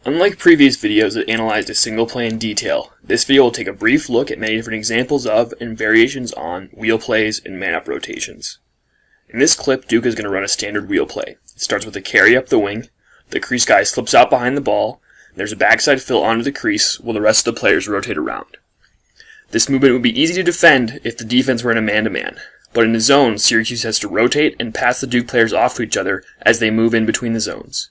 Unlike previous videos that analyzed a single play in detail, this video will take a brief look at many different examples of and variations on wheel plays and man-up rotations. In this clip, Duke is going to run a standard wheel play. It starts with a carry up the wing, the crease guy slips out behind the ball, and there's a backside fill onto the crease while the rest of the players rotate around. This movement would be easy to defend if the defense were in a man-to-man, but in the zone, Syracuse has to rotate and pass the Duke players off to each other as they move in between the zones.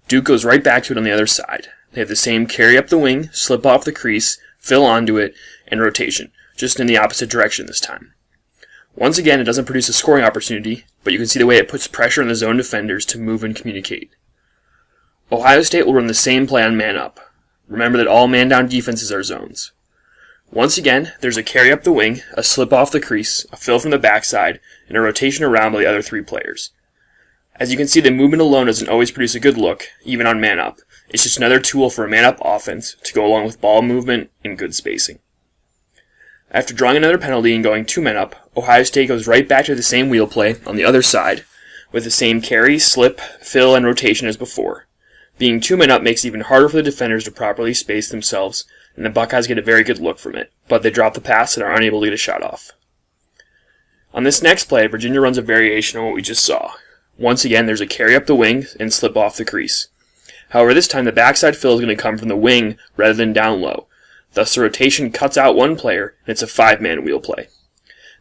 Duke goes right back to it on the other side. They have the same carry up the wing, slip off the crease, fill onto it, and rotation, just in the opposite direction this time. Once again, it doesn't produce a scoring opportunity, but you can see the way it puts pressure on the zone defenders to move and communicate. Ohio State will run the same play on man-up. Remember that all man-down defenses are zones. Once again, there's a carry up the wing, a slip off the crease, a fill from the backside, and a rotation around by the other three players. As you can see, the movement alone doesn't always produce a good look, even on man-up. It's just another tool for a man-up offense to go along with ball movement and good spacing. After drawing another penalty and going 2 men up, Ohio State goes right back to the same wheel play on the other side, with the same carry, slip, fill, and rotation as before. Being 2 men up makes it even harder for the defenders to properly space themselves, and the Buckeyes get a very good look from it, but they drop the pass and are unable to get a shot off. On this next play, Virginia runs a variation on what we just saw. Once again, there's a carry up the wing and slip off the crease. However, this time the backside fill is going to come from the wing rather than down low. Thus, the rotation cuts out one player, and it's a 5-man wheel play.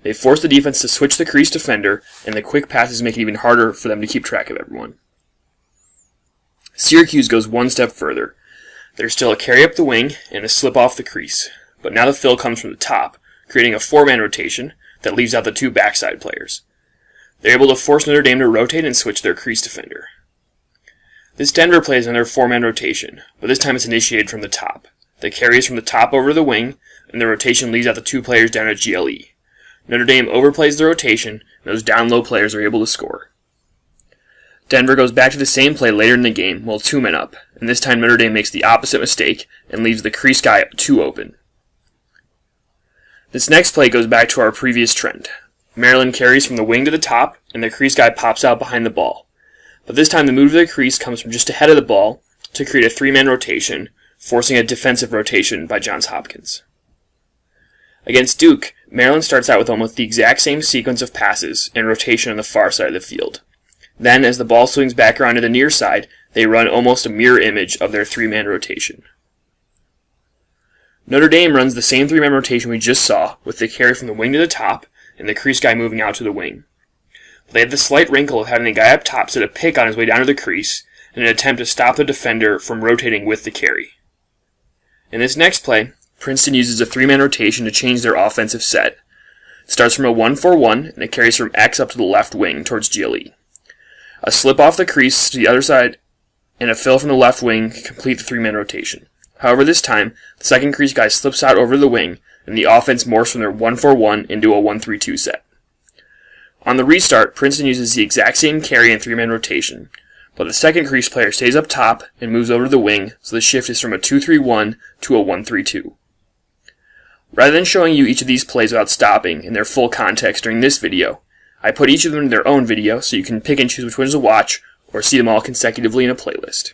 They force the defense to switch the crease defender, and the quick passes make it even harder for them to keep track of everyone. Syracuse goes one step further. There's still a carry up the wing and a slip off the crease, but now the fill comes from the top, creating a 4-man rotation that leaves out the 2 backside players. They're able to force Notre Dame to rotate and switch their crease defender. This Denver play is another 4-man rotation, but this time it's initiated from the top. The carry is from the top over the wing, and the rotation leaves out the 2 players down at GLE. Notre Dame overplays the rotation, and those down low players are able to score. Denver goes back to the same play later in the game, while 2 men up, and this time Notre Dame makes the opposite mistake and leaves the crease guy too open. This next play goes back to our previous trend. Maryland carries from the wing to the top, and the crease guy pops out behind the ball. But this time the move to the crease comes from just ahead of the ball to create a 3-man rotation, forcing a defensive rotation by Johns Hopkins. Against Duke, Maryland starts out with almost the exact same sequence of passes and rotation on the far side of the field. Then, as the ball swings back around to the near side, they run almost a mirror image of their 3-man rotation. Notre Dame runs the same 3-man rotation we just saw, with the carry from the wing to the top, and the crease guy moving out to the wing. But they have the slight wrinkle of having the guy up top set a pick on his way down to the crease in an attempt to stop the defender from rotating with the carry. In this next play, Princeton uses a 3-man rotation to change their offensive set. It starts from a 1-4-1, and it carries from X up to the left wing towards GLE. A slip off the crease to the other side, and a fill from the left wing complete the 3-man rotation. However, this time, the second crease guy slips out over the wing, and the offense morphs from their 1-4-1 into a 1-3-2 set. On the restart, Princeton uses the exact same carry and 3-man rotation, but the second crease player stays up top and moves over to the wing, so the shift is from a 2-3-1 to a 1-3-2. Rather than showing you each of these plays without stopping in their full context during this video, I put each of them in their own video so you can pick and choose which ones to watch or see them all consecutively in a playlist.